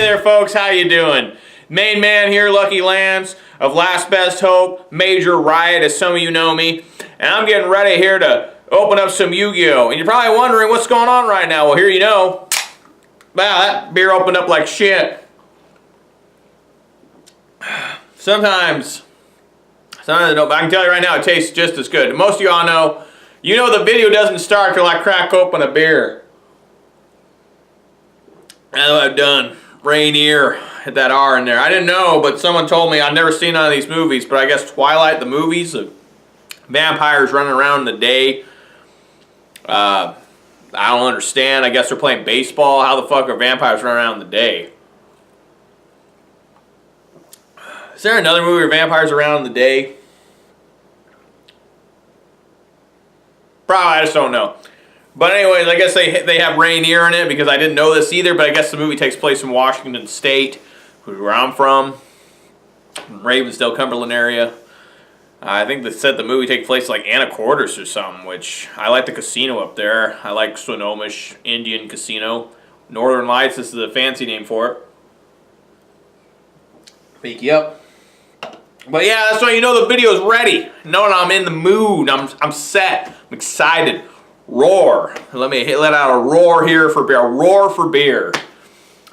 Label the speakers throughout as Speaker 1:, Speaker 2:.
Speaker 1: there, folks. How you doing? Main man here, Lucky Lance of Last Best Hope, Major Riot, as some of you know me. And I'm getting ready here to open up some Yu-Gi-Oh! And you're probably wondering what's going on right now. Well, here you know. Wow, that beer opened up like shit. Sometimes I don't, but I can tell you right now, it tastes just as good. Most of y'all know, the video doesn't start till I crack open a beer. That's what I've done. Rainier, hit that R in there. I didn't know, but someone told me, I've never seen none of these movies, but I guess Twilight, the movies, of vampires running around in the day. I don't understand. I guess they're playing baseball. How the fuck are vampires running around in the day? Is there another movie where vampires are around in the day? Probably, I just don't know. But anyways, I guess they have Rainier in it because I didn't know this either, but I guess the movie takes place in Washington State, where I'm from, Ravensdale, Cumberland area. I think they said the movie takes place like Anacortes or something, which I like the casino up there. I like Swinomish Indian Casino. Northern Lights is the fancy name for it. Pick you up. But yeah, that's why you know the video's ready. Knowing I'm in the mood. I'm set. I'm excited. Roar. Let me let out a roar here for beer. A roar for beer.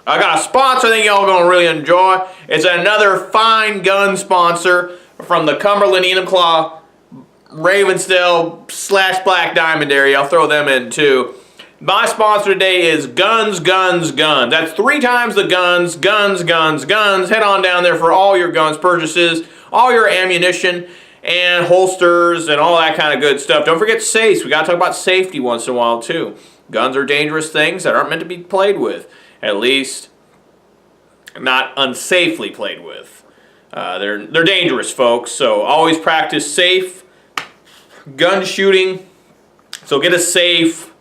Speaker 1: I got a sponsor I think y'all are going to really enjoy. It's another fine gun sponsor from the Cumberland Enumclaw, Ravensdale / Black Diamond area. I'll throw them in too. My sponsor today is Guns, Guns, Guns. That's 3 times the guns, guns, guns, guns. Head on down there for all your guns purchases, all your ammunition, and holsters, and all that kind of good stuff. Don't forget safes. We got to talk about safety once in a while, too. Guns are dangerous things that aren't meant to be played with. At least, not unsafely played with. They're dangerous, folks. So always practice safe gun shooting. So get a safe.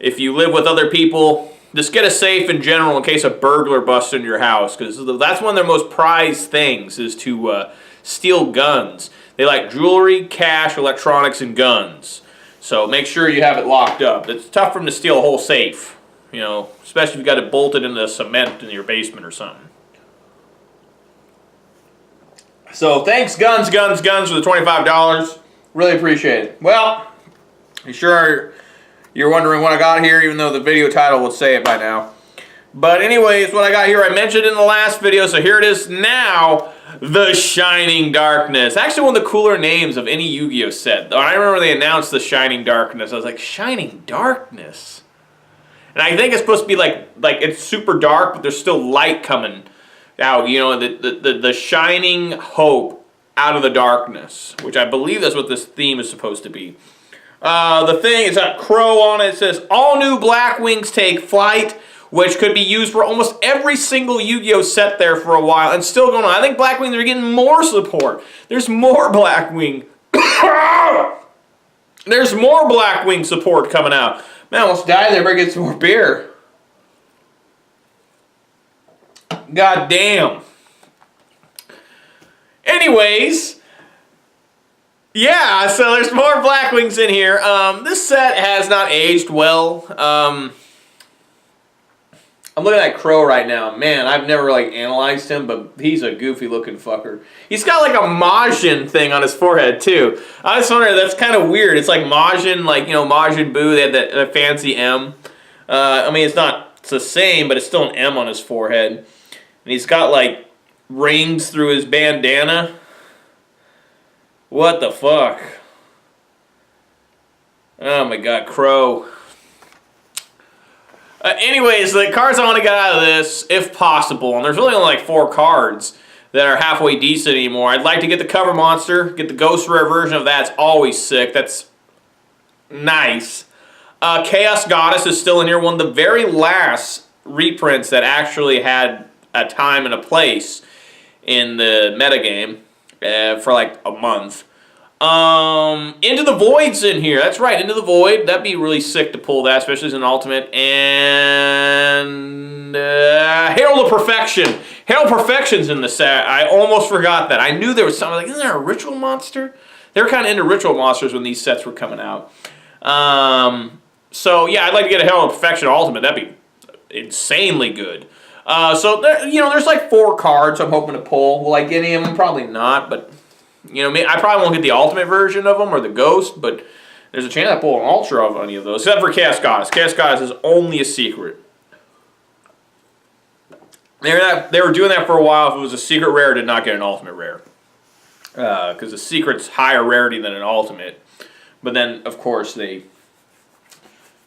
Speaker 1: If you live with other people, just get a safe in general in case a burglar busts into your house. Because that's one of their most prized things, is to steal guns. They like jewelry, cash, electronics, and guns. So make sure you have it locked up. It's tough for them to steal a whole safe. Especially if you got it bolted into cement in your basement or something. So thanks, Guns, Guns, Guns, for the $25. Really appreciate it. Well, you're wondering what I got here, even though the video title would say it by now. But anyways, what I got here, I mentioned in the last video, so here it is now. The Shining Darkness. Actually, one of the cooler names of any Yu-Gi-Oh set. I remember they announced the Shining Darkness. I was like, Shining Darkness? And I think it's supposed to be like it's super dark, but there's still light coming out. The shining hope out of the darkness, which I believe that's what this theme is supposed to be. The thing, it's got crow on it. It says, all new Blackwings take flight, which could be used for almost every single Yu-Gi-Oh set there for a while, and still going on. I think Blackwing, they're getting more support. There's more Blackwing. There's more Blackwing support coming out. Man, I almost died there. Better get some more beer. God damn. Anyways, yeah, so there's more Blackwings in here. This set has not aged well. I'm looking at Crow right now. Man, I've never analyzed him, but he's a goofy looking fucker. He's got a Majin thing on his forehead too. I was wondering, that's kind of weird. It's like Majin, Majin Buu, they had that fancy M. I mean, it's the same, but it's still an M on his forehead. And he's got rings through his bandana. What the fuck? Oh my god, Crow. Anyways, the cards I want to get out of this, if possible, and there's really only 4 cards that are halfway decent anymore. I'd like to get the Cover Monster, get the Ghost Rare version of that. It's always sick. That's nice. Chaos Goddess is still in here. One of the very last reprints that actually had a time and a place in the metagame for a month. Into the Void's in here. That's right, Into the Void. That'd be really sick to pull that, especially as an ultimate. And Herald of Perfection. Herald of Perfection's in the set. I almost forgot that. I knew there was something isn't there a ritual monster? They were kind of into ritual monsters when these sets were coming out. So yeah, I'd like to get a Herald of Perfection ultimate. That'd be insanely good. So there, you know, there's like 4 cards I'm hoping to pull. Will I get any of them? Probably not, but you know, I probably won't get the ultimate version of them or the ghost, but there's a chance I pull an ultra of any of those, except for Chaos Goddess. Chaos Goddess is only a secret. They were doing that for a while. If it was a secret rare, it did not get an ultimate rare. Because the secret's higher rarity than an ultimate. But then, of course, they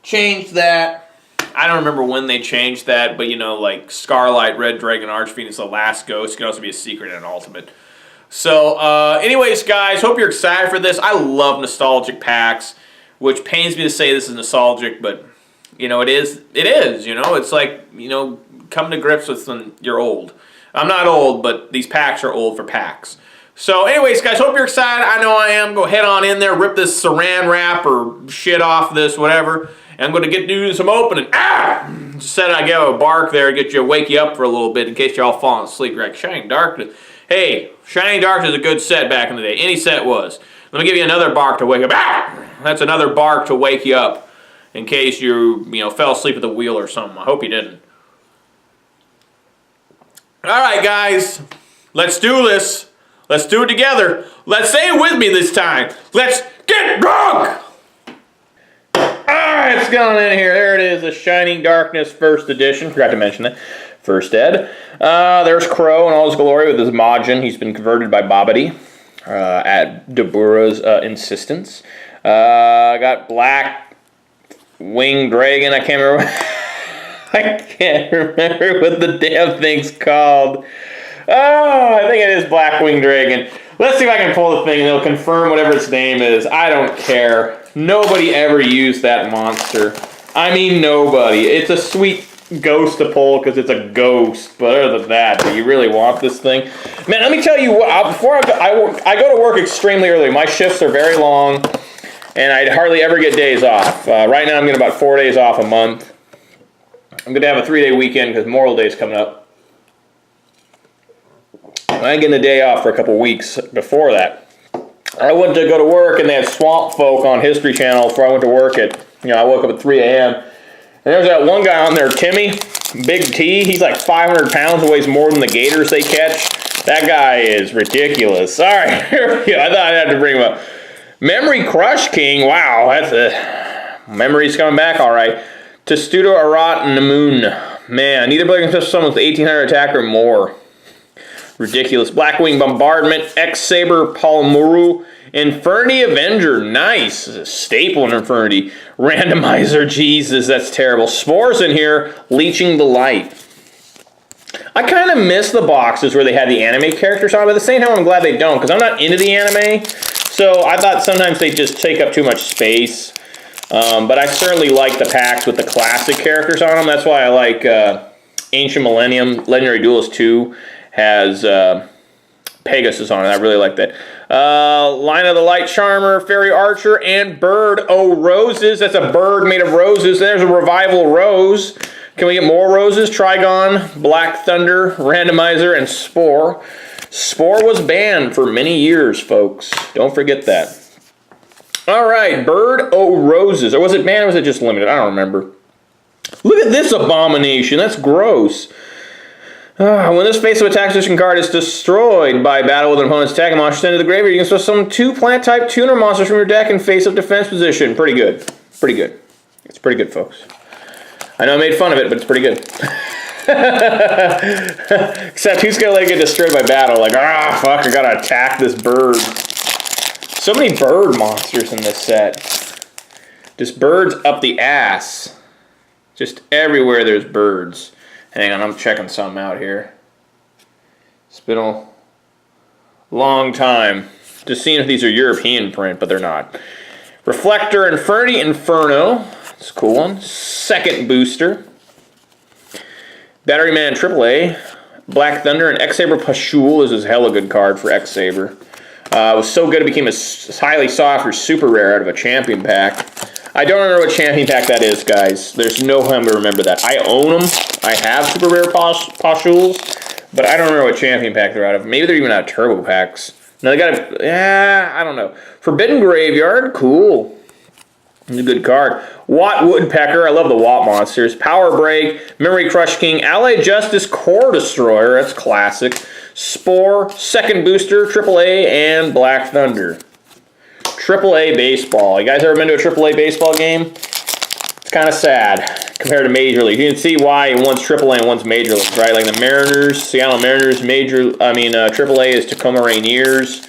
Speaker 1: changed that. I don't remember when they changed that, but you know, like Scarlight, Red Dragon, Archphoenix, the last ghost can also be a secret and an ultimate. So, anyways, guys, hope you're excited for this. I love nostalgic packs, which pains me to say this is nostalgic, but you know, it is. You know, it's like, you know, come to grips with when you're old. I'm not old, but these packs are old for packs. So anyways, guys, hope you're excited. I know I am. Go head on in there, rip this saran wrap or shit off this, whatever. And I'm going to get doing some opening. Just said I give a bark there to wake you up for a little bit in case you're all falling asleep. Like Shining Darkness. Hey, Shining Darkness is a good set back in the day. Any set was. Let me give you another bark to wake up. That's another bark to wake you up in case you fell asleep at the wheel or something. I hope you didn't. All right, guys, let's do this. Let's do it together. Let's say it with me this time. Let's get drunk! Alright, it's going in here. There it is, the Shining Darkness First Edition. Forgot to mention that. First Ed. There's Crow in all his glory with his Majin. He's been converted by Babidi at Dabura's insistence. I got Blackwing Dragon. I can't remember. I can't remember what the damn thing's called. Oh, I think it is Blackwing Dragon. Let's see if I can pull the thing and it'll confirm whatever its name is. I don't care. Nobody ever used that monster. I mean, nobody. It's a sweet ghost to pull because it's a ghost. But other than that, do you really want this thing? Man, let me tell you what. Before I go to work extremely early. My shifts are very long, and I hardly ever get days off. Right now, I'm getting about 4 days off a month. I'm going to have a 3-day weekend because Memorial Day is coming up. I get a day off for a couple weeks before that. I went to go to work and they had Swamp Folk on History Channel before I went to work at, I woke up at 3 a.m. And there's that one guy on there, Timmy, Big T. He's like 500 pounds, weighs more than the gators they catch. That guy is ridiculous. All right, here we go. I thought I had to bring him up. Memory Crush King. Wow, that's a... Memory's coming back, all right. Testudo Arat Namoon. Man, neither player can touch someone with 1800 attack or more. Ridiculous. Blackwing Bombardment, X-Saber, Palmuru, Infernity Avenger, nice. A staple in Infernity. Randomizer, Jesus, that's terrible. Spores in here, Leeching the Light. I kind of miss the boxes where they had the anime characters on, but at the same time I'm glad they don't, because I'm not into the anime, so I thought sometimes they just take up too much space. But I certainly like the packs with the classic characters on them. That's why I like Ancient Millennium, Legendary Duelist 2, has Pegasus on it. I really like that. Line of the Light Charmer, Fairy Archer, and Bird O' Roses. That's a bird made of roses. There's a Revival Rose. Can we get more roses? Trigon, Black Thunder, Randomizer, and Spore. Spore was banned for many years, folks. Don't forget that. All right, Bird O' Roses. Or was it banned or was it just limited? I don't remember. Look at this abomination. That's gross. When this face-up attack position card is destroyed by battle with an opponent's attacking monster, send to the graveyard, you can summon 2 plant-type tuner monsters from your deck in face-up defense position. Pretty good. Pretty good. It's pretty good, folks. I know I made fun of it, but it's pretty good. Except who's going to let it get destroyed by battle? Like, fuck, I got to attack this bird. So many bird monsters in this set. Just birds up the ass. Just everywhere there's birds. Hang on, I'm checking something out here. It's been a long time. Just seeing if these are European print, but they're not. Reflector Infernity Inferno. That's a cool one. Second booster. Battery Man AAA. Black Thunder and X-Saber Pashul. This is a hella good card for X-Saber. It was so good it became a highly sought for super rare out of a champion pack. I don't remember what champion pack that is, guys. There's no way I'm going to remember that. I own them. I have super rare Pashuls, but I don't remember what champion pack they're out of. Maybe they're even out of turbo packs. No, they got a... Yeah, I don't know. Forbidden Graveyard. Cool. It's a good card. Watt Woodpecker. I love the Watt monsters. Power Break. Memory Crush King. Allied Justice Core Destroyer. That's classic. Spore. Second Booster. AAA. And Black Thunder. AAA baseball. You guys ever been to a AAA baseball game? It's kind of sad compared to Major League. You can see why one's AAA and one's Major League, right? Like the Mariners, Seattle Mariners, AAA is Tacoma Rainiers.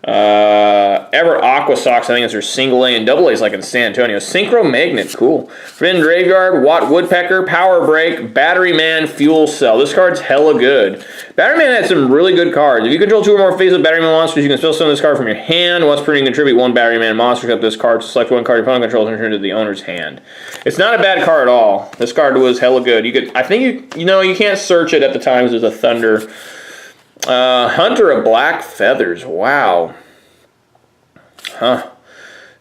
Speaker 1: Everett Aqua Sox, I think it's their single A, and double A is like in San Antonio. Synchro Magnet, cool. Forbidden Graveyard, Watt Woodpecker, Power Break, Battery Man, Fuel Cell. This card's hella good. Battery Man had some really good cards. If you control 2 or more phases of Battery Man monsters, you can still summon this card from your hand. Once per turn, you contribute 1 Battery Man monster. Except this card, select 1 card your opponent controls and return to the owner's hand. It's not a bad card at all. This card was hella good. You could, I think you can't search it at the times. There's a Thunder. Hunter of Black Feathers. Wow. Huh.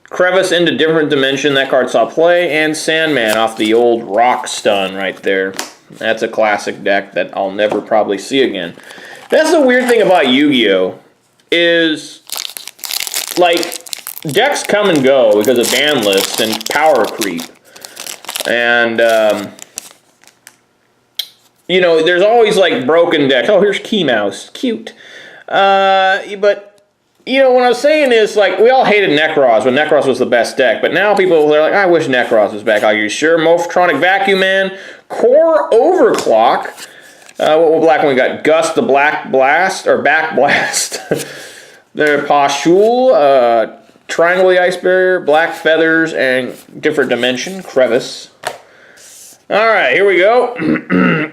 Speaker 1: Crevice into Different Dimension. That card saw play. And Sandman off the old Rock Stun right there. That's a classic deck that I'll never probably see again. That's the weird thing about Yu-Gi-Oh! Is, like, decks come and go because of ban lists and power creep. And, there's always, like, broken decks. Oh, here's Key Mouse. Cute. But, what I was saying is, like, we all hated Necros when Necros was the best deck. But now people are like, I wish Necros was back. Are you sure? Morphtronic Vacuum Man. Core Overclock. What Blackwing got? Gust the Black Blast, or Back Blast. There, Pashul. Triangle the Ice Barrier. Black Feathers, and Different Dimension. Crevice. Alright, here we go.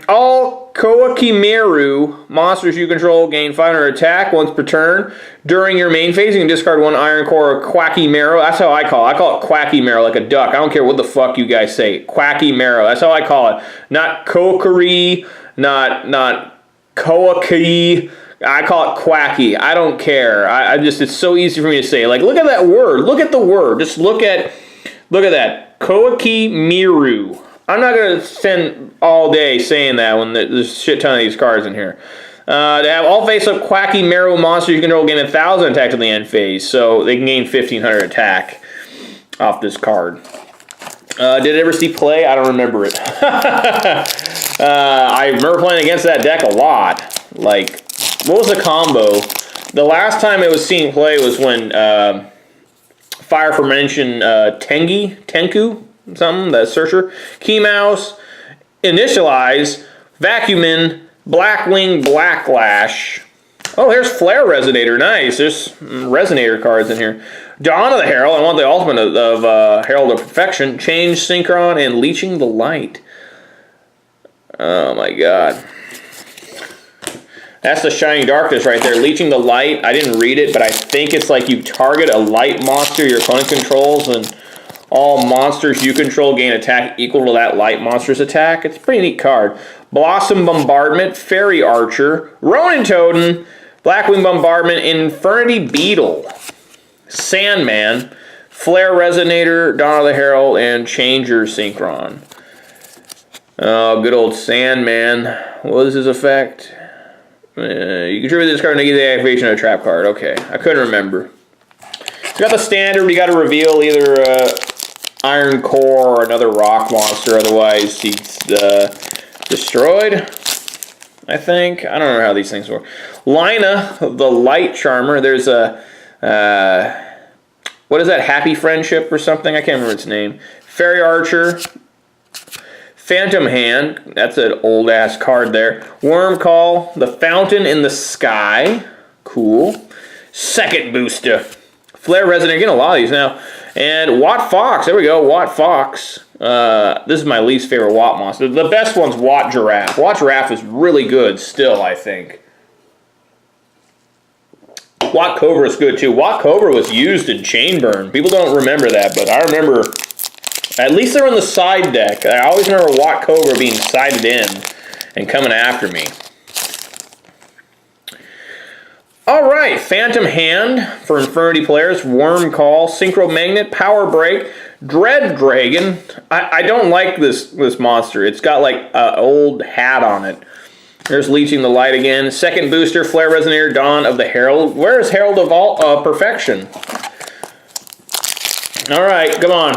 Speaker 1: All Koa'Ki monsters you control gain 500 attack once per turn. During your main phase, you can discard 1 Iron Core or Koa'Ki Marrow. That's how I call it. I call it Koa'Ki Marrow, like a duck. I don't care what the fuck you guys say. Koa'Ki Marrow. That's how I call it. Not Kokiri, not Koa'Ki. I call it Koa'Ki. I don't care. It's so easy for me to say. Like, look at that word. Look at the word. Just look at that. Koa'Ki Miru. I'm not going to spend all day saying that when there's a shit ton of these cards in here. To have all face-up Koa'Ki Marrow monsters, you can gain 1,000 attack to the end phase, so they can gain 1,500 attack off this card. Did it ever see play? I don't remember it. I remember playing against that deck a lot. Like, what was the combo? The last time it was seen play was when Fire for Mention Tenku? Something, the Searcher. Key Mouse, Initialize, Vacuumin, Blackwing, Blacklash. Oh, here's Flare Resonator. Nice. There's Resonator cards in here. Dawn of the Herald. I want the ultimate of Herald of Perfection. Change, Synchron, and Leeching the Light. Oh my god. That's the Shining Darkness right there. Leeching the Light. I didn't read it, but I think it's like you target a light monster your opponent controls, and all monsters you control gain attack equal to that light monster's attack. It's a pretty neat card. Blossom Bombardment, Fairy Archer, Ronin Totem, Blackwing Bombardment, Infernity Beetle, Sandman, Flare Resonator, Dawn of the Herald, and Changer Synchron. Oh, good old Sandman. What is his effect? You contribute this card to negative the activation of a trap card. Okay, I couldn't remember. You got the standard. You got to reveal either Iron Core or another rock monster. Otherwise, he's destroyed. I think. I don't know how these things work. Lina, the Light Charmer. There's a what is that? Happy Friendship or something? I can't remember its name. Fairy Archer. Phantom Hand, that's an old ass card there. Worm Call, the Fountain in the Sky, cool. Second Booster, Flare Resonator, getting a lot of these now. And Watt Fox, there we go, Watt Fox. This is my least favorite Watt monster. The best one's Watt Giraffe. Watt Giraffe is really good still, I think. Watt Cobra is good too. Watt Cobra was used in Chainburn. People don't remember that, but I remember. At least they're on the side deck. I always remember Watt Cobra being sided in and coming after me. Alright, Phantom Hand for Infernity players, Worm Call, Synchro Magnet, Power Break, Dread Dragon. I don't like this monster. It's got like an old hat on it. There's Leeching the Light again. Second Booster, Flare Resonator, Dawn of the Herald. Where is Herald of Perfection? Alright, come on.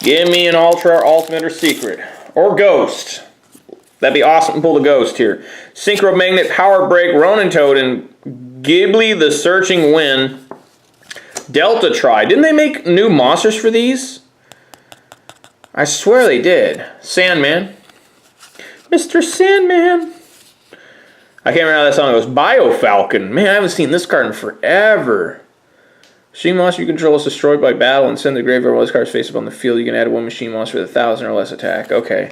Speaker 1: Give me an Ultra, Ultimate, or Secret. Or Ghost. That'd be awesome to pull the Ghost here. Synchro Magnet, Power Break, Ronin Toad, Ghibli the Searching Wind. Delta Tri. Didn't they make new monsters for these? I swear they did. Sandman. Mr. Sandman. I can't remember how that song goes. Bio Falcon. Man, I haven't seen this card in forever. Machine monster you control is destroyed by battle and send the graveyard while this card's face up on the field. You can add one machine monster with 1,000 or less attack. Okay.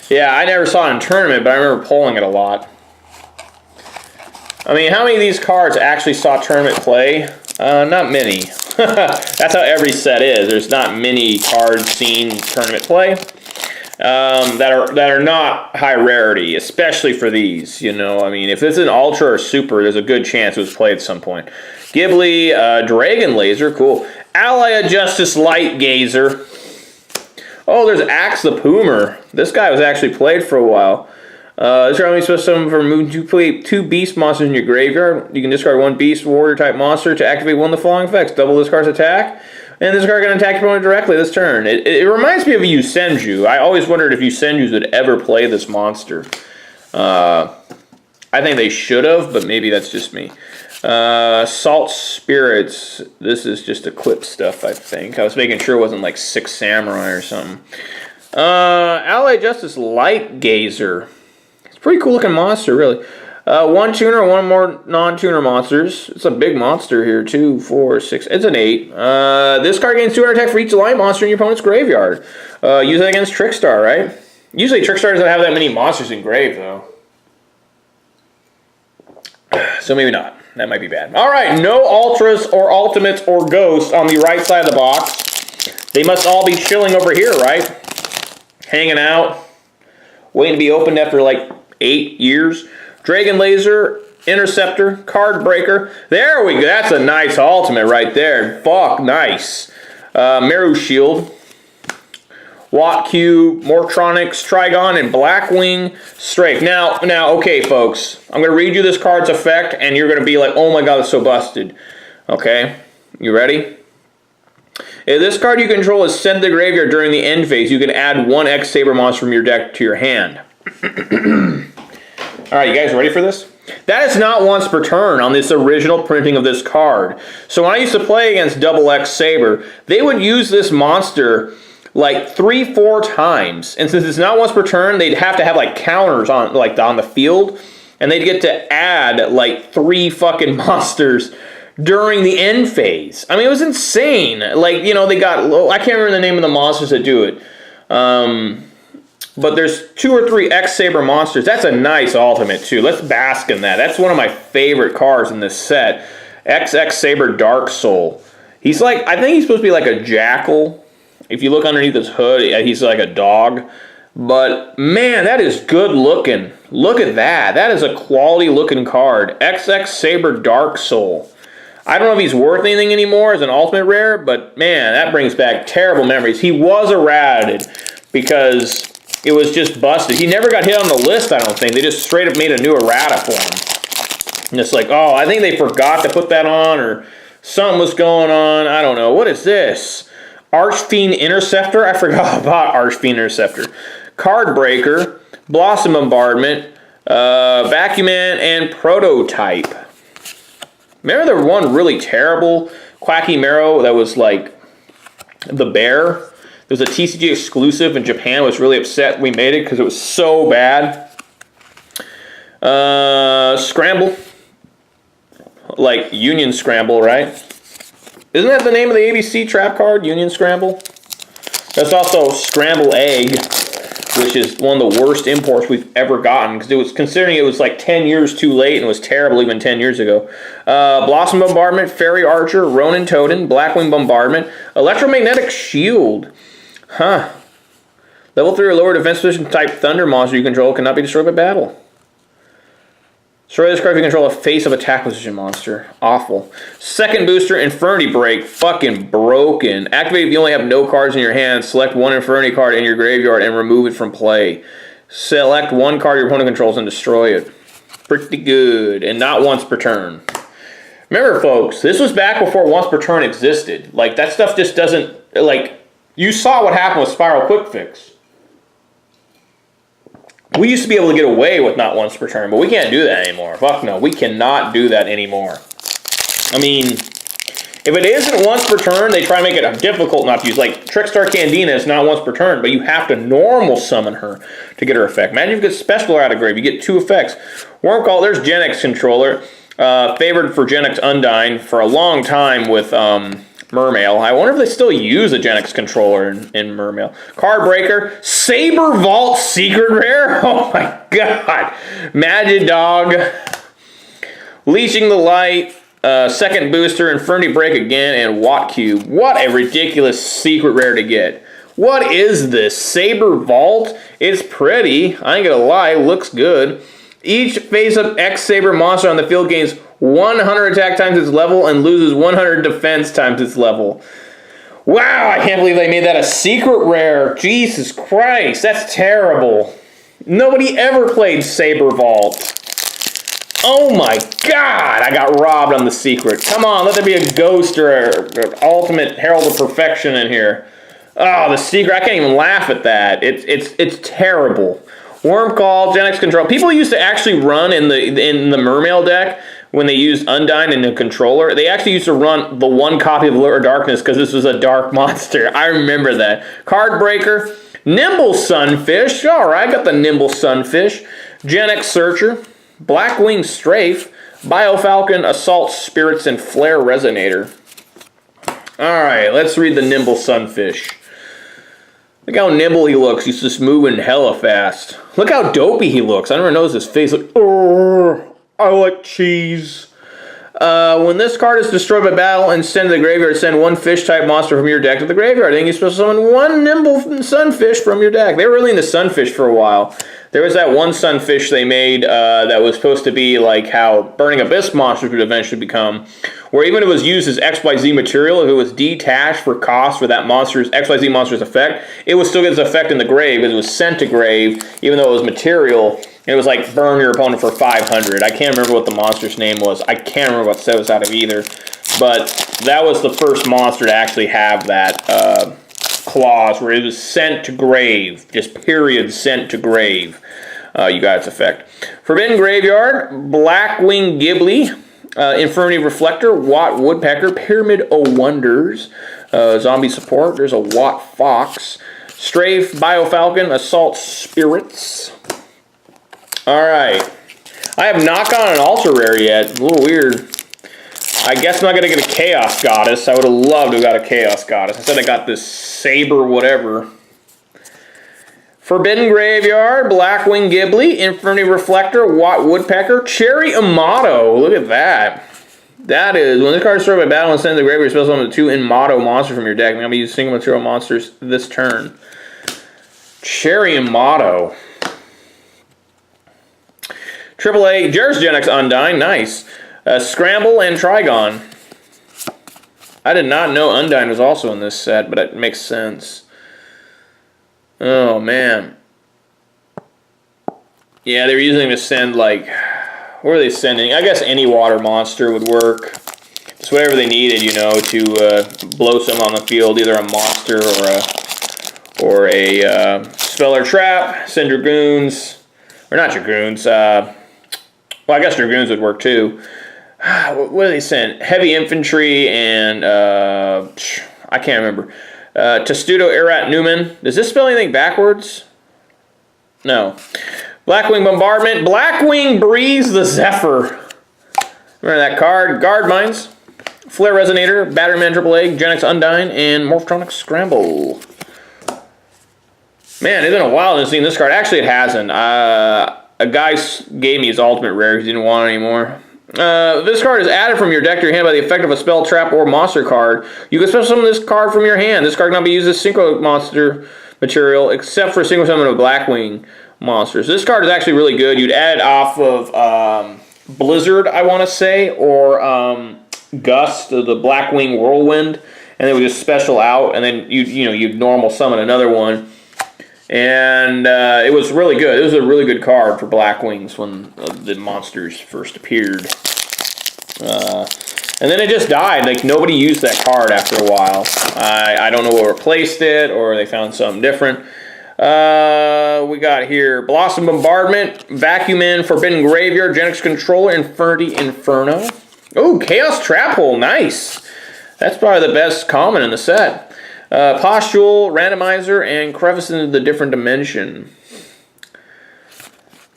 Speaker 1: Yeah, I never saw it in tournament, but I remember pulling it a lot. I mean, how many of these cards actually saw tournament play? Not many. That's how every set is. There's not many cards seen tournament play that are not high rarity, especially for these. You know, I mean, if this is an Ultra or Super, there's a good chance it was played at some point. Ghibli, Dragon Laser, cool. Ally of Justice Light Gazer. Oh, there's Axe the Poomer. This guy was actually played for a while. This card only supposed to remove you play 2 beast monsters in your graveyard. You can discard 1 beast warrior type monster to activate one of the following effects. Double this card's attack, and this card can attack your opponent directly this turn. It reminds me of Yusenju. I always wondered if Yusenjus would ever play this monster. I think they should have, but maybe that's just me. Salt Spirits. This is just Eclipse stuff, I think. I was making sure it wasn't like 6 Samurai or something. Allied Justice Light Gazer. Pretty cool looking monster, really. 1 tuner, 1 more non-tuner monsters. It's a big monster here. 2, 4, 6. It's an 8. This card gains 200 attack for each light monster in your opponent's graveyard. Use it against Trickstar, right? Usually Trickstar doesn't have that many monsters in grave, though. So maybe not. That might be bad. Alright, no Ultras or Ultimates or Ghosts on the right side of the box. They must all be chilling over here, right? Hanging out. Waiting to be opened after like 8 years. Dragon Laser, Interceptor, Card Breaker. There we go. That's a nice ultimate right there. Fuck, nice. Meru Shield. Watt Cube, Mortronics, Trigon, and Blackwing Strafe. Now, okay, folks. I'm going to read you this card's effect, and you're going to be like, oh my god, it's so busted. Okay? You ready? If this card you control is sent to the graveyard during the end phase, you can add 1 X-Saber monster from your deck to your hand. Alright, you guys ready for this? That is not once per turn on this original printing of this card. So when I used to play against Double X-Saber, they would use this monster like 3-4 times. And since it's not once per turn, they'd have to have like counters on the field. And they'd get to add like 3 fucking monsters during the end phase. I mean, it was insane. Like, you know, they got, I can't remember the name of the monsters that do it. But there's 2 or 3 X-Saber monsters. That's a nice ultimate, too. Let's bask in that. That's one of my favorite cards in this set. XX-Saber Dark Soul. He's like, I think he's supposed to be like a jackal. If you look underneath his hood, he's like a dog. But, man, that is good looking. Look at that. That is a quality looking card. XX-Saber Dark Soul. I don't know if he's worth anything anymore as an ultimate rare, but, man, that brings back terrible memories. He was errated because it was just busted. He never got hit on the list, I don't think. They just straight up made a new errata for him. And it's like, oh, I think they forgot to put that on, or something was going on. I don't know. What is this? Archfiend Interceptor? I forgot about Archfiend Interceptor. Card Breaker, Blossom Bombardment, Vacuum Man, and Prototype. Remember there was one really terrible Koa'Ki Mero that was like the bear? There was a TCG exclusive in Japan. Was really upset we made it because it was so bad. Scramble. Like Union Scramble, right? Isn't that the name of the ABC trap card? Union Scramble? That's also Scramble Egg, which is one of the worst imports we've ever gotten, because it was, considering it was like 10 years too late and was terrible even 10 years ago. Blossom Bombardment, Fairy Archer, Ronin Totem, Blackwing Bombardment, Electromagnetic Shield. Huh. Level 3 or lower defense position type Thunder monster you control cannot be destroyed by battle. Destroy this card if you control a face of attack position monster. Awful. Second booster, Infernity Break. Fucking broken. Activate if you only have no cards in your hand. Select 1 Infernity card in your graveyard and remove it from play. Select 1 card your opponent controls and destroy it. Pretty good. And not once per turn. Remember, folks, this was back before once per turn existed. Like, that stuff just doesn't, like, You saw what happened with Spiral Quick Fix. We used to be able to get away with not once per turn, but we can't do that anymore. Fuck no, we cannot do that anymore. I mean, if it isn't once per turn, they try to make it difficult not to use. Like, Trickstar Candina is not once per turn, but you have to normal summon her to get her effect. Imagine if you get special out of grave, you get 2 effects. Wormcall, there's Gen X Controller. Favored for Gen X Undyne for a long time with Mermail. I wonder if they still use a Gen X controller in Mermail. Card Breaker, Saber Vault Secret Rare. Oh my god. Magidog, Leashing the Light, second booster, Infernity Break again, and Watt Cube. What a ridiculous secret rare to get. What is this? Saber Vault? It's pretty. I ain't gonna lie, looks good. Each face-up X-Saber monster on the field gains 100 attack times its level and loses 100 defense times its level. Wow, I can't believe they made that a secret rare. Jesus Christ, that's terrible. Nobody ever played Saber Vault. Oh my god, I got robbed on the secret. Come on, let there be a ghost or an ultimate Herald of Perfection in here. Oh, the secret, I can't even laugh at that. It's terrible. Wormcall, Gen X Control. People used to actually run in the Mermail deck when they used Undyne in the controller. They actually used to run the 1 copy of Lure of Darkness because this was a dark monster. I remember that. Card Breaker, Nimble Sunfish. All right, got the Nimble Sunfish. Gen X Searcher, Blackwing Strafe, Biofalcon, Assault Spirits, and Flare Resonator. All right, let's read the Nimble Sunfish. Look how nimble he looks. He's just moving hella fast. Look how dopey he looks. I never noticed his face. Like, oh, I like cheese. When this card is destroyed by battle and sent to the graveyard, send 1 fish-type monster from your deck to the graveyard. Then you're supposed to summon 1 nimble sunfish from your deck. They were really into sunfish for a while. There was that one sunfish they made that was supposed to be like how Burning Abyss monsters would eventually become, where even if it was used as XYZ material, if it was detached for cost for that monster's XYZ monster's effect, it would still get its effect in the grave because it was sent to grave, even though it was material. It was like burn your opponent for 500. I can't remember what the monster's name was. I can't remember what set was out of either. But that was the first monster to actually have that clause where it was sent to grave. Just period, sent to grave. You got its effect. Forbidden Graveyard, Blackwing Ghibli, Infernity Reflector, Watt Woodpecker, Pyramid o' Wonders, Zombie Support, there's a Watt Fox, Strafe, Biofalcon, Assault Spirits. Alright. I have not gotten an Ultra Rare yet. A little weird. I guess I'm not going to get a Chaos Goddess. I would have loved to have got a Chaos Goddess. Instead I got this Saber whatever. Forbidden Graveyard, Blackwing Ghibli, Infernity Reflector, Watt Woodpecker, Cherry Amato. Look at that. That is, when this card is destroyed by battle and sent to the graveyard, you're supposed to summon 2 Amato monsters from your deck. I'm going to use single material monsters this turn. Cherry Amato. AAA, Jair's Gen X Undyne, nice. Scramble and Trigon. I did not know Undyne was also in this set, but it makes sense. Oh, man. Yeah, they were using to send, like, what are they sending? I guess any water monster would work. Just whatever they needed, you know, to blow someone on the field, either a monster or a spell or trap, send Dragoons, or not Dragoons, well, I guess Dragoons would work too. What do they send? Heavy Infantry and, I can't remember. Testudo Erat Newman. Does this spell anything backwards? No. Blackwing Bombardment. Blackwing Breeze the Zephyr. Remember that card. Guard Mines. Flare Resonator. Batterman Triple Egg. Gen X Undyne. And Morphtronic Scramble. Man, it's been a while since I've seen this card. Actually, it hasn't. A guy gave me his ultimate rare because he didn't want it anymore. This card is added from your deck to your hand by the effect of a spell, trap, or monster card. You can special summon this card from your hand. This card cannot be used as synchro monster material except for single summon of Blackwing monsters. This card is actually really good. You'd add it off of Blizzard, I want to say, or Gust, the Blackwing Whirlwind, and then we just special out, and then you'd normal summon another one. And it was really good. It was a really good card for Blackwings when the monsters first appeared. And And then it just died. Like, nobody used that card after a while. I don't know what replaced it, or they found something different. We got here Blossom Bombardment, Vacuum In, Forbidden Graveyard, Gen X Controller, Infernity Inferno. Oh, Chaos Trap Hole, nice. That's probably the best common in the set. Postule, Randomizer, and Crevice into the Different Dimension.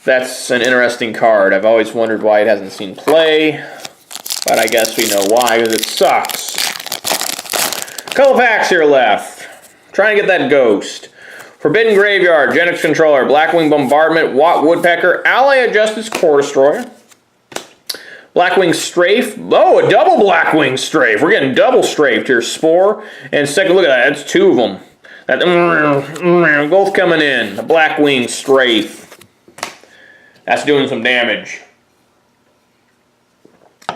Speaker 1: That's an interesting card. I've always wondered why it hasn't seen play, but I guess we know why, because it sucks. Couple packs here left. Trying to get that ghost. Forbidden Graveyard, Gen X Controller, Blackwing Bombardment, Watt Woodpecker, Ally of Justice Core Destroyer, Blackwing Strafe. Oh, a double Blackwing Strafe. We're getting double strafed here. Spore and second. Look at that. That's two of them. That both coming in. The Blackwing Strafe. That's doing some damage.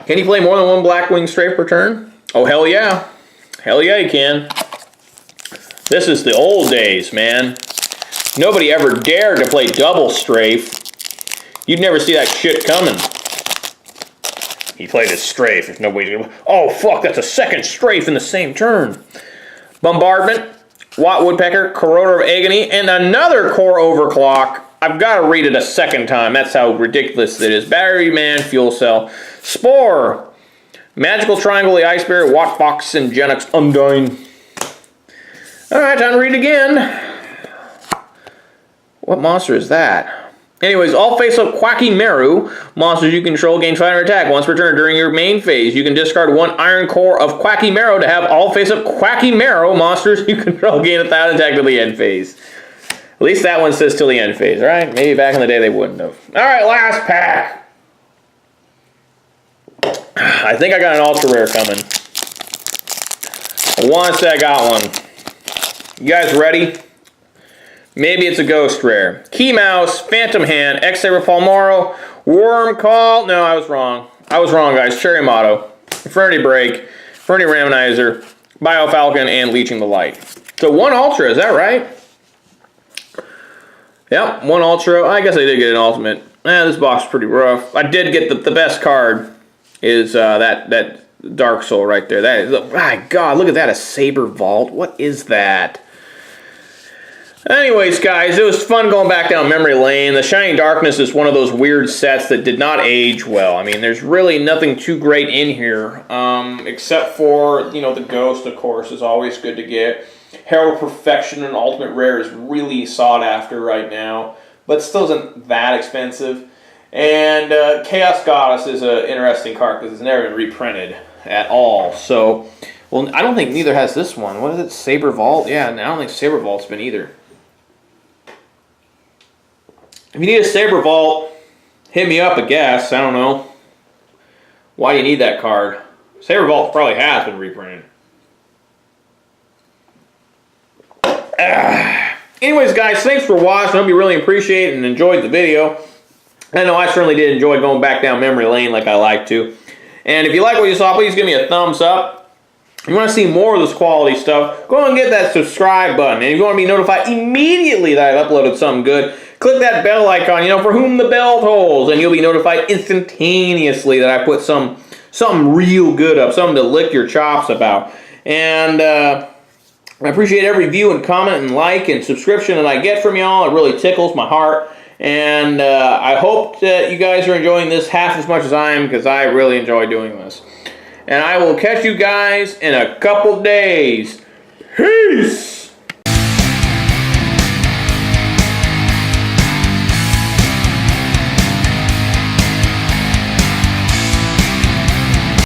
Speaker 1: Can you play more than one Blackwing Strafe per turn? Oh, hell yeah. Hell yeah, you can. This is the old days, man. Nobody ever dared to play double strafe. You'd never see that shit coming. He played his strafe if nobody's gonna... Oh, fuck, that's a second strafe in the same turn. Bombardment, Watt Woodpecker, Corroder of Agony, and another Core Overclock. I've got to read it a second time. That's how ridiculous it is. Battery Man, Fuel Cell, Spore, Magical Triangle, the Ice Bear, Watt Fox, and Gen X Undying. Alright, time to read again. What monster is that? Anyways, all face-up Koa'Ki Meru. Monsters you control gain 500 attack once per turn during your main phase. You can discard one Iron Core of Koa'Ki Meru to have all face-up Koa'Ki Meru monsters you control gain 1,000 attack till the end phase. At least that one says till the end phase, right? Maybe back in the day they wouldn't have. Alright, last pack. I think I got an ultra rare coming. I want to say I got one. You guys ready? Maybe it's a ghost rare. Key Mouse, Phantom Hand, X-Saber Palmaro, Worm Call. No, I was wrong. I was wrong, guys. Cherry Motto, Infernity Break, Infernity Ramonizer, Bio Falcon, and Leeching the Light. So one Ultra, is that right? Yep, one Ultra. I guess I did get an Ultimate. This box is pretty rough. I did get the best card is that Dark Soul right there. That is, my God, look at that, a Saber Vault. What is that? Anyways, guys, it was fun going back down memory lane. The Shining Darkness is one of those weird sets that did not age well. I mean, there's really nothing too great in here, except for, you know, the Ghost, of course, is always good to get. Herald Perfection and Ultimate Rare is really sought after right now, but still isn't that expensive. And Chaos Goddess is an interesting card because it's never been reprinted at all. So, well, I don't think neither has this one. What is it? Saber Vault? Yeah, I don't think Saber Vault's been either. If you need a Saber Vault, hit me up, I guess. I don't know why you need that card. Saber Vault probably has been reprinted. Anyways, guys, thanks for watching. I hope you really appreciate it and enjoyed the video. I know I certainly did enjoy going back down memory lane like I like to. And if you like what you saw, please give me a thumbs up. If you want to see more of this quality stuff, go and get that subscribe button. And if you want to be notified immediately that I've uploaded something good, click that bell icon, you know, for whom the bell tolls, and you'll be notified instantaneously that I put something real good up, something to lick your chops about. And I appreciate every view and comment and like and subscription that I get from y'all. It really tickles my heart. And I hope that you guys are enjoying this half as much as I am, because I really enjoy doing this. And I will catch you guys in a couple days. Peace!